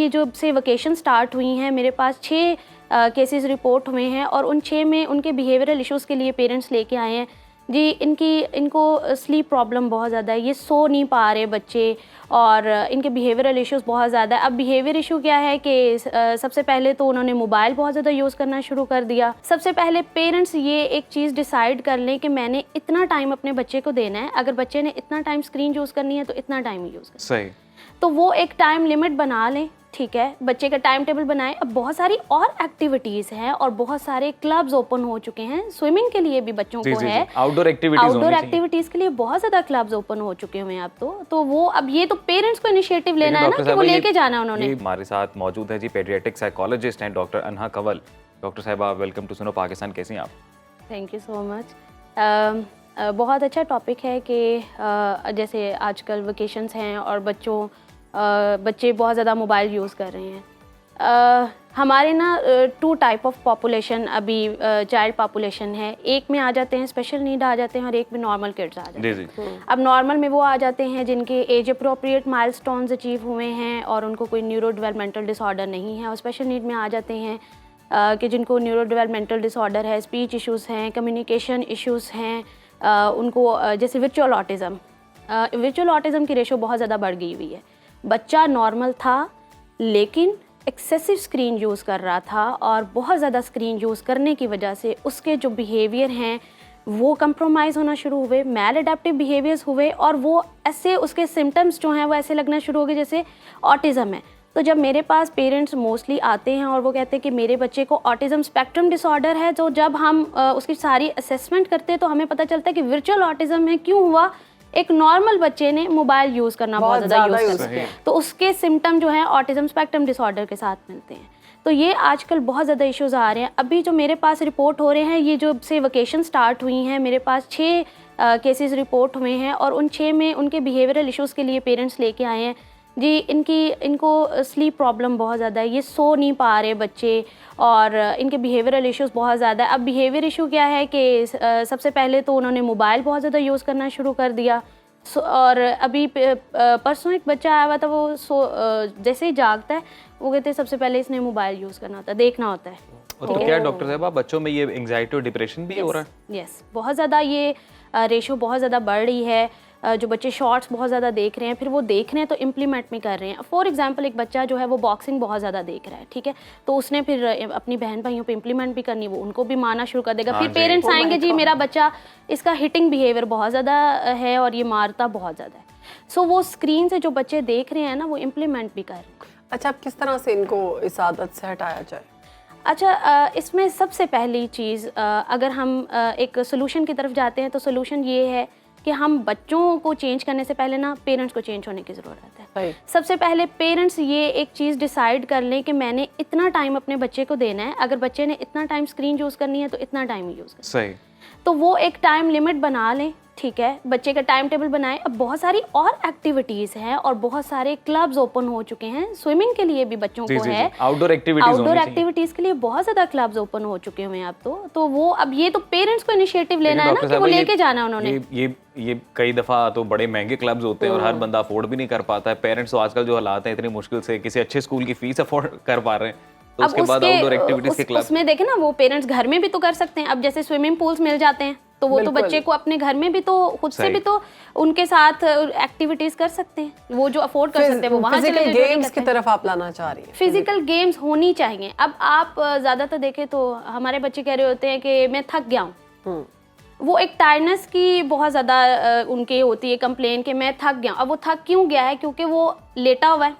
ये जब से वेकेशन स्टार्ट हुई हैं मेरे पास 6 केसेस रिपोर्ट हुए हैं और उन 6 में उनके बिहेवियरल इश्यूज़ के लिए पेरेंट्स लेके आए हैं जी। इनको स्लीप प्रॉब्लम बहुत ज़्यादा है, ये सो नहीं पा रहे बच्चे और इनके बिहेवियरल इश्यूज़ बहुत ज़्यादा है। अब बिहेवियर इशू क्या है कि सबसे पहले तो उन्होंने मोबाइल बहुत ज़्यादा यूज़ करना शुरू कर दिया। सबसे पहले पेरेंट्स ये एक चीज़ डिसाइड कर लें कि मैंने इतना टाइम अपने बच्चे को देना है, अगर बच्चे ने इतना टाइम स्क्रीन यूज़ करनी है तो इतना टाइम ही यूज़ करना सही, तो वो एक टाइम लिमिट बना लें, ठीक है, बच्चे का टाइम टेबल बनाएं। अब बहुत सारी और एक्टिविटीज़ हैं और बहुत सारे क्लब्स ओपन हो चुके हैं, स्विमिंग के लिए भी बच्चों को है, आउटडोर एक्टिविटीज़ के लिए बहुत ज़्यादा क्लब्स ओपन हो चुके हुए हैं अब तो वो अब ये तो पेरेंट्स को इनिशिएटिव लेना है ना कि वो लेके जाना उन्होंने। हमारे साथ मौजूद है जी पीडियाट्रिक साइकोलॉजिस्ट हैं डॉक्टर अनहा कंवल। डॉक्टर साहिबा वेलकम टू सुनो पाकिस्तान, कैसी हैं आप? Thank you so much. बहुत अच्छा टॉपिक है कि जैसे आजकल वेकेशंस हैं और बच्चे बहुत ज़्यादा मोबाइल यूज़ कर रहे हैं। हमारे ना 2 टाइप ऑफ पॉपुलेशन अभी चाइल्ड पॉपुलेशन है, एक में आ जाते हैं स्पेशल नीड आ जाते हैं और एक में नॉर्मल किड्स आ जाते हैं। अब नॉर्मल में वो आ जाते हैं जिनके एज अप्रोप्रिएट माइलस्टोन्स अचीव हुए हैं और उनको कोई न्यूरो डेवलपमेंटल डिसऑर्डर नहीं है, और स्पेशल नीड में आ जाते हैं कि जिनको न्यूरो डेवलपमेंटल डिसऑर्डर है, स्पीच इश्यूज़ हैं, कम्युनिकेशन इश्यूज़ हैं, उनको जैसे वर्चुअल ऑटिज़म की रेशो बहुत ज़्यादा बढ़ गई हुई है। बच्चा नॉर्मल था लेकिन एक्सेसिव स्क्रीन यूज़ कर रहा था और बहुत ज़्यादा स्क्रीन यूज़ करने की वजह से उसके जो बिहेवियर हैं वो कंप्रोमाइज़ होना शुरू हुए, मैल अडेप्टिव बिहेवियर्स हुए और वो ऐसे उसके सिम्टम्स जो हैं वो ऐसे लगना शुरू हो गए जैसे ऑटिज़म है। तो जब मेरे पास पेरेंट्स मोस्टली आते हैं और वो कहते हैं कि मेरे बच्चे को ऑटिज़म स्पेक्ट्रम डिसऑर्डर है, तो जब हम उसकी सारी असेसमेंट करते हैं तो हमें पता चलता है कि वर्चुअल ऑटिज़म है। क्यों हुआ? एक नॉर्मल बच्चे ने मोबाइल यूज़ करना बहुत ज़्यादा यूज़ करते हैं तो उसके सिम्टम जो हैं ऑटिज़म स्पेक्ट्रम डिसऑर्डर के साथ मिलते हैं। तो ये आजकल बहुत ज़्यादा इश्यूज़ आ रहे हैं। अभी जो मेरे पास रिपोर्ट हो रहे हैं, ये जब से वेकेशन स्टार्ट हुई हैं मेरे पास 6 केसेस रिपोर्ट हुए हैं और उन 6 में उनके बिहेवियरल इश्यूज़ के लिए पेरेंट्स लेके आए हैं जी। इनको स्लीप प्रॉब्लम बहुत ज़्यादा है, ये सो नहीं पा रहे बच्चे और इनके बिहेवियरल इश्यूज़ बहुत ज़्यादा है। अब बिहेवियर इशू क्या है कि सबसे पहले तो उन्होंने मोबाइल बहुत ज़्यादा यूज़ करना शुरू कर दिया। और अभी परसों एक बच्चा आया हुआ था, वो जैसे ही जागता है वो कहते हैं सबसे पहले इसने मोबाइल यूज़ करना होता है, देखना होता है। तो क्या डॉक्टर साहब बच्चों में ये एंजाइटी और डिप्रेशन भी हो रहा है? यस, बहुत ज़्यादा ये रेशो बहुत ज़्यादा बढ़ रही है। जो बच्चे शॉर्ट्स बहुत ज़्यादा देख रहे हैं, फिर वो देख रहे हैं तो इम्प्लीमेंट भी कर रहे हैं। फॉर एग्जांपल एक बच्चा जो है वो बॉक्सिंग बहुत ज़्यादा देख रहा है, ठीक है, तो उसने फिर अपनी बहन भाइयों पे इम्प्लीमेंट भी करनी, वो उनको भी मारना शुरू कर देगा। फिर पेरेंट्स आएंगे जी मेरा बच्चा, इसका हिटिंग बिहेवियर बहुत ज़्यादा है और ये मारता बहुत ज़्यादा है। सो वो स्क्रीन से जो बच्चे देख रहे हैं ना वो इम्प्लीमेंट भी कर रहे हैं। अच्छा, अब किस तरह से इनको इस आदत से हटाया जाए? अच्छा, इसमें सबसे पहली चीज़ अगर हम एक सोल्यूशन की तरफ जाते हैं तो सोल्यूशन ये है कि हम बच्चों को चेंज करने से पहले ना पेरेंट्स को चेंज होने की ज़रूरत है। सबसे पहले पेरेंट्स ये एक चीज़ डिसाइड कर लें कि मैंने इतना टाइम अपने बच्चे को देना है, अगर बच्चे ने इतना टाइम स्क्रीन यूज़ करनी है तो इतना टाइम ही यूज़ करना। सही, तो वो एक टाइम लिमिट बना लें, ठीक है, बच्चे का टाइम टेबल बनाएं। अब बहुत सारी और एक्टिविटीज़ हैं और बहुत सारे क्लब्स ओपन हो चुके हैं, स्विमिंग के लिए भी बच्चों को है, आउटडोर एक्टिविटीज़ के लिए बहुत ज़्यादा क्लब्स ओपन हो चुके हुए हैं अब तो वो अब ये तो पेरेंट्स को इनिशिएटिव लेना है ना कि वो लेके जाना उन्होंने। ये कई दफ़ा तो बड़े महंगे क्लब्स होते हैं और हर बंदा अफोर्ड भी नहीं कर पाता है। पेरेंट्स तो आजकल जो हालात हैं इतनी मुश्किल से किसी अच्छे स्कूल की फीस अफोर्ड कर पा रहे हैं, तो उसके बाद आउटडोर एक्टिविटीज़ के क्लब उसमें देखें ना वो पेरेंट्स घर में भी तो कर सकते हैं। अब जैसे स्विमिंग पूल्स मिल जाते हैं तो वो तो बच्चे को अपने घर में भी तो खुद से भी तो उनके साथ एक्टिविटीज कर सकते हैं, वो जो अफोर्ड कर सकते हैं वो वहाँ चले जाएं। गेम्स की तरफ आप लाना चाह रही हैं? फिजिकल गेम्स होनी चाहिए। अब आप ज़्यादातर देखें तो हमारे बच्चे कह रहे होते हैं कि मैं थक गया हूँ, वो एक टायर्डनेस की बहुत ज़्यादा उनके होती है कंप्लेन कि मैं थक गया। अब वो थक क्यों गया है? क्योंकि वो लेटा हुआ है,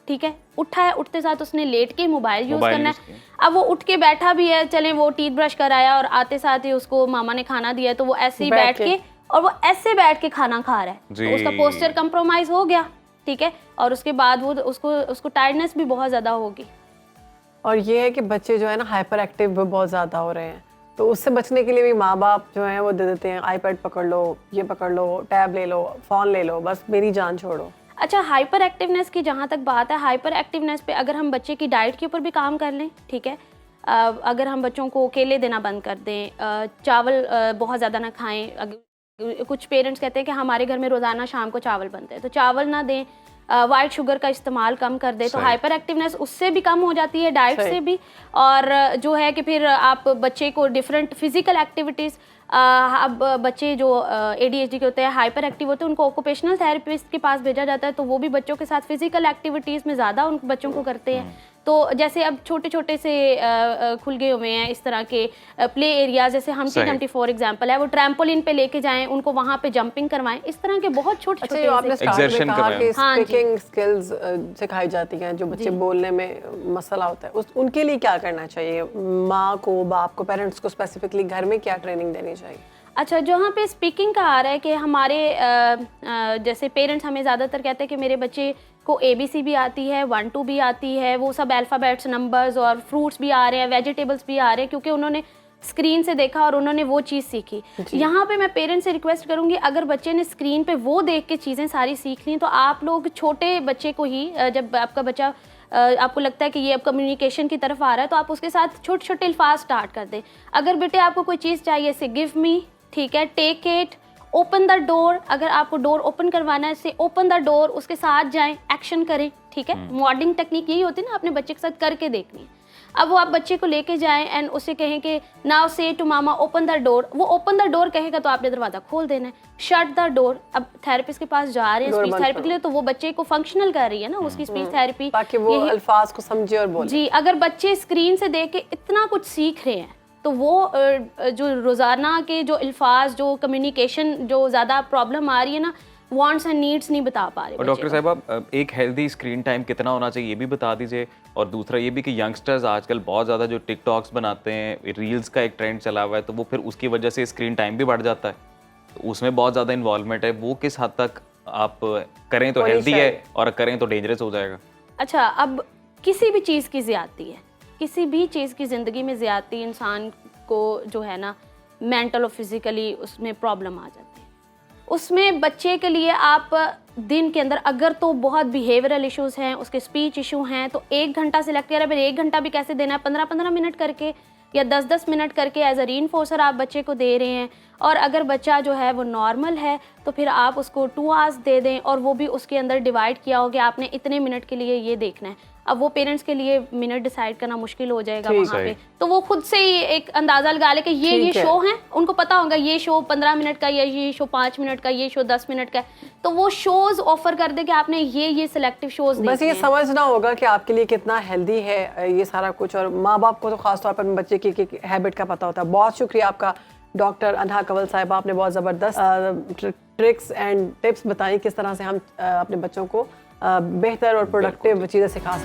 ठीक है, उठा है, उठते साथ उसने लेट के मोबाइल यूज़ करना है। अब वो उठ के बैठा भी है, चले वो टीथ ब्रश कराया और आते साथ ही उसको मामा ने खाना दिया है तो वो ऐसे ही बैठ के और वो ऐसे बैठ के खाना खा रहा है, तो उसका पोस्चर कंप्रोमाइज हो गया, ठीक है, और उसके बाद वो उसको टायर्डनेस भी बहुत ज़्यादा होगी। और ये है कि बच्चे जो है ना हाइपर एक्टिव बहुत ज़्यादा हो रहे हैं, तो उससे बचने के लिए भी माँ बाप जो है वो दे देते हैं आईपैड पकड़ लो, ये पकड़ लो, टैब ले लो, फ़ोन ले लो, बस मेरी जान छोड़ो। अच्छा, हाइपर एक्टिवनेस की जहाँ तक बात है, हाइपर एक्टिवनेस पे अगर हम बच्चे की डाइट के ऊपर भी काम कर लें, ठीक है, अगर हम बच्चों को केले देना बंद कर दें, चावल बहुत ज़्यादा ना खाएं। कुछ पेरेंट्स कहते हैं कि हमारे घर में रोज़ाना शाम को चावल बनते हैं, तो चावल ना दें, वाइट शुगर का इस्तेमाल कम कर दे तो हाइपर एक्टिवनेस उससे भी कम हो जाती है, डाइट से भी। और जो है कि फिर आप बच्चे को डिफरेंट फिजिकल एक्टिविटीज़, अब बच्चे जो ADHD के होते हैं, हाइपर एक्टिव होते हैं, उनको ऑक्यूपेशनल थेरेपिस्ट के पास भेजा जाता है, तो वो भी बच्चों के साथ फिजिकल एक्टिविटीज़ में ज़्यादा उन बच्चों को करते हैं। तो जैसे अब छोटे छोटे से खुल गए हुए हैं इस तरह के प्ले एरियाज, जैसे हमटी डम्टी फॉर एग्जांपल है, वो ट्रैम्पोलिन पे लेके जाएं, उनको वहाँ पे जंपिंग करवाएं, इस तरह के बहुत छोटे छोटे। आपने स्टार्ट में कहा कि हाँ स्पीकिंग स्किल्स सिखाई जाती हैं, जो बच्चे बोलने में मसला होता है, उनके लिए क्या करना चाहिए? माँ को, बाप को, पेरेंट्स को स्पेसिफिकली घर में क्या ट्रेनिंग देनी चाहिए? अच्छा, जहाँ पे स्पीकिंग का आ रहा है कि हमारे जैसे पेरेंट्स हमें ज़्यादातर कहते हैं कि मेरे बच्चे को ABC भी आती है, 1-2 भी आती है, वो सब अल्फ़ाबेट्स, नंबर्स और फ्रूट्स भी आ रहे हैं, वेजिटेबल्स भी आ रहे हैं, क्योंकि उन्होंने स्क्रीन से देखा और उन्होंने वो चीज़ सीखी। यहाँ पे मैं पेरेंट्स से रिक्वेस्ट करूँगी, अगर बच्चे ने स्क्रीन पे वो देख के चीज़ें सारी सीख ली, तो आप लोग छोटे बच्चे को ही, जब आपका बच्चा आपको लगता है कि ये अब कम्युनिकेशन की तरफ आ रहा है, तो आप उसके साथ छोटे छोटे अल्फाज स्टार्ट कर दें। अगर बेटे आपको कोई चीज़ चाहिए से गिव मी, ठीक है, take it, open the door, अगर आपको डोर ओपन करवाना है से ओपन द डोर, उसके साथ जाएं, एक्शन करें, ठीक है। मॉडलिंग टेक्निक यही होती है ना, अपने बच्चे के साथ करके देखनी है। अब वो आप बच्चे को लेके जाएं एंड उसे कहें कि नाउ से टू मामा ओपन द डोर, वो ओपन द डोर कहेगा तो आपने दरवाजा खोल देना है। शट द डोर, अब थेरेपिस्ट के पास जा रहे हैं स्पीच थेरेपी के लिए, तो वो बच्चे को फंक्शनल कर रही है ना उसकी स्पीच थेरेपी, ताकि वो अल्फाज को समझे और बोले। जी, अगर बच्चे स्क्रीन से देख के इतना कुछ सीख रहे हैं, तो वो जो रोज़ाना के जो अल्फाज, जो कम्युनिकेशन, जो ज़्यादा प्रॉब्लम आ रही है ना, वांट्स एंड नीड्स नहीं बता पा रहे। और डॉक्टर साहब, आप एक हेल्दी स्क्रीन टाइम कितना होना चाहिए ये भी बता दीजिए। और दूसरा ये भी कि यंगस्टर्स आजकल बहुत ज़्यादा जो टिकटॉक्स बनाते हैं, रील्स का एक ट्रेंड चला हुआ है, तो वो फिर उसकी वजह से स्क्रीन टाइम भी बढ़ जाता है, तो उसमें बहुत ज़्यादा इन्वॉल्वमेंट है, वो किस हद तक आप करें तो हेल्दी है और करें तो डेंजरस हो जाएगा? अच्छा, अब किसी भी चीज़ की ज़्यादती है, किसी भी चीज़ की ज़िंदगी में ज़्यादती इंसान को जो है ना, मेंटल और फिज़िकली उसमें प्रॉब्लम आ जाती है। उसमें बच्चे के लिए आप दिन के अंदर अगर तो बहुत बिहेवियरल इश्यूज़ हैं, उसके स्पीच इशू हैं, तो 1 घंटा सिलेक्ट करें। फिर 1 घंटा भी कैसे देना है, 15-15 मिनट करके या 10-10 मिनट करके एज अ रीइंफोर्सर आप बच्चे को दे रहे हैं। और अगर बच्चा जो है वो नॉर्मल है, तो फिर आप उसको 2 आवर्स दे दें, और वो भी उसके अंदर डिवाइड किया हो कि आपने इतने मिनट के लिए ये देखना है। अब वो पेरेंट्स के लिए मिनट डिसाइड करना मुश्किल हो जाएगा वहाँ पे, तो वो खुद से ही एक अंदाज़ा लगा ले कि ये शो है, उनको पता होगा ये शो 15 मिनट का, या ये शो 5 मिनट का, ये शो 10 मिनट का, तो वो शोज़ ऑफर कर दे कि आपने ये सिलेक्टिव शोज़ देखने हैं। बस ये समझना होगा कि आपके लिए कितना हेल्दी है ये सारा कुछ, और माँ बाप को तो खासतौर पर बच्चे की हैबिट का पता होता है। बहुत शुक्रिया आपका डॉक्टर अनहा कंवल साहिबा, आपने बहुत ज़बरदस्त ट्रिक्स एंड टिप्स बताई किस तरह से हम अपने बच्चों को बेहतर और प्रोडक्टिव चीज़ें सिखा सकते हैं।